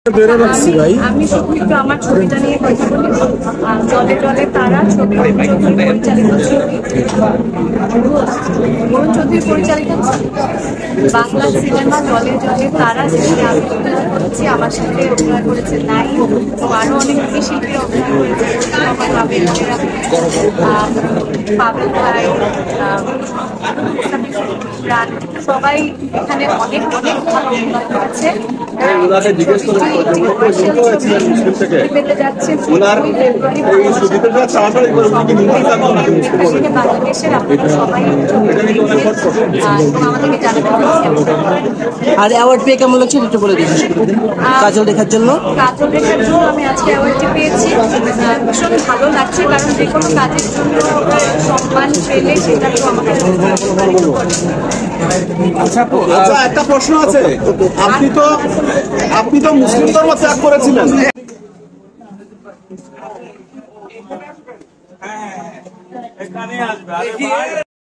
আমি শুধু একটু আমার ছবিটা নিয়ে কথা বলি। জলে জলে তারা ছবি পরিচালিত ছবি, অরুণ চৌধুরী পরিচালিত বাংলা সিনেমা জলে জলে তারা, যেখানে আমি অভিনয় করেছি। আমার সাথে অভিনয় করেছে নাই এবং আরো অনেক শিল্পীরা অভিনয় করেছে। পাবেল ভাই, সবাই এখানে অনেক অনেক ভালো অভিনয় করেছে। পেতে যাচ্ছে বাংলাদেশের, আপনারা সবাই আমাদেরকে জানাতে। আর অ্যাওয়ার্ড পেয়ে কেমন লাগছে একটু বলে দিন। কাজল রেখার জন্য আমি আজকে অ্যাওয়ার্ডটি পেয়েছি, ভীষণ ভালো লাগছে, কারণ যে কোনো কাজের জন্য সম্মান পেলে সেটা তো আমাকে। আচ্ছা, একটা প্রশ্ন আছে, আপনি তো মুসলিম ধর্ম ত্যাগ করেছিলেন।